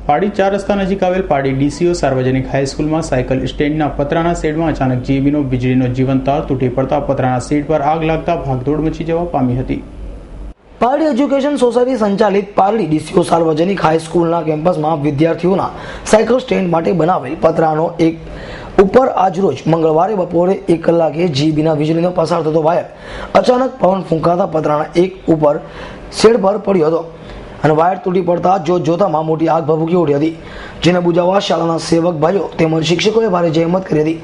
પારડી 4 રસ્તા નજીક આવેલ પારડી ડીસીઓ સાર્વજનિક હાઈસ્કૂલમાં સાયકલ સ્ટેન્ડના પતરાના શેડમાં અચાનક જીબીનો વીજળીનો જીવંત તાર તૂટી પડતા પતરાના શેડ પર આગ લાગતા ભાગદોડ મચી જવા પામી હતી। પારડી એજ્યુકેશન સોસાયટી સંચાલિત પારડી ડીસીઓ સાર્વજનિક હાઈસ્કૂલના કેમ્પસમાં વિદ્યાર્થીઓના સાયકલ સ્ટેન્ડ માટે બનાવેલ પતરાનો એક ઉપર આજરોજ મંગળવારે બપોરે 1 કલાકે જીબીના વીજળીનો પસાર થતો વાયર અચાનક પવન ફૂંકાતા પતરાના એક ઉપર શેડ પર પડ્યો હતો અને વાયર તૂટી પડતા જોતામાં મોટી આગ ભભૂકી ઉઠી હતી, જેને બુઝાવવા શાળાના સેવક ભાઈઓ તેમજ શિક્ષકોએ ભારે જહેમત કરી હતી,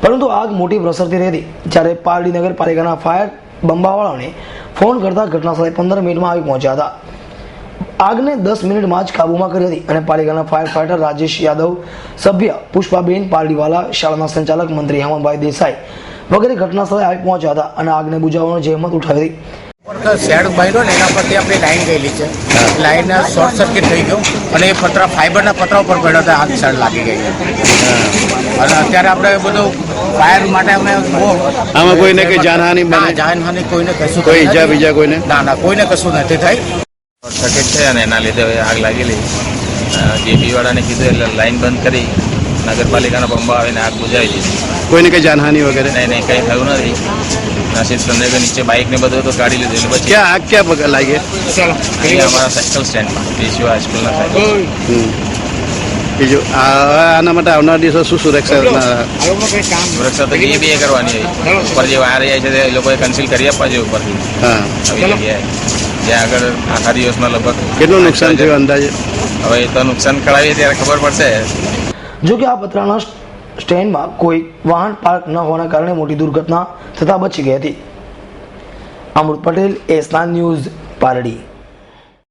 પરંતુ આગ મોટી પ્રસરતી રહી હતી। જ્યારે પારડી નગરપાલિકાના ફાયર બંબાવાળાને ફોન કરતા ઘટનાસ્થળે 15 મિનિટમાં આવી પહોંચ્યા હતા। આગને 10 મિનિટમાં જ કાબૂમાં કરી હતી અને પાલિકાના ફાયર ફાઈટર રાજેશ યાદવ, સભ્ય પુષ્પાબેન પારડીવાલા, શાળાના સંચાલક મંત્રી હેમંતભાઈ દેસાઈ વગેરે ઘટનાસ્થળે આવી પહોંચ્યા હતા અને આગને બુઝાવવાનો જહેમત ઉઠાવી હતી। શેડ બાંધ્યો ને એના પરથી આપણે લાઈન ગયેલી છે, લાઈન શોર્ટ સર્કિટ થઈ ગયું અને એ પતરા ફાઈબરના પતરા ઉપર પડ્યો હતા, આગ શેડ લાગી ગઈ અને અત્યારે આપણે બધું ફાયર માટે અમે આમાં કોઈને કઈ જાનહાની જાનહાની કોઈને કશું કોઈ ઈજા બીજા કોઈને ના કોઈને કશું નથી થઈ। શોર્ટ સર્કિટ છે અને એના લીધે આગ લાગેલી। જેબી વાળાને કીધું એટલે લાઈન બંધ કરી નગરપાલિકાના બંબા આવીને આગ બુઝાવી દીધી। કોઈને કઈ જાનહાની વગેરે નહીં કંઈ થયું નથી। નસીબ સંદેહ નીચે બાઇક ને બધું તો કાઢી લીધું એટલે પછી ક્યાં આગ ક્યાં લાગી? અમારા સાયકલ સ્ટેન્ડમાં ડીસીઓ હાઈસ્કૂલના સાયકલ। બીજું આના માટે આવનાર દિવસો શું સુરક્ષા સુરક્ષા તો એ કરવાની હોય, ઉપર જે વાયર જાય છે એ લોકોએ કન્સીલ કરી આપવા જોઈએ ઉપરથી આવી જગ્યાએ, જ્યાં આગળ આખા દિવસમાં લગભગ કેટલું નુકસાન થયું અંદાજે? હવે એ તો નુકસાન કરાવીએ ત્યારે ખબર પડશે। જો કે આ પતરાના સ્ટેન્ડમાં કોઈ વાહન પાર્ક ન હોવાના કારણે મોટી દુર્ઘટના થતા બચી ગઈ હતી। અમૃત પટેલ, એસ9 ન્યૂઝ, પારડી।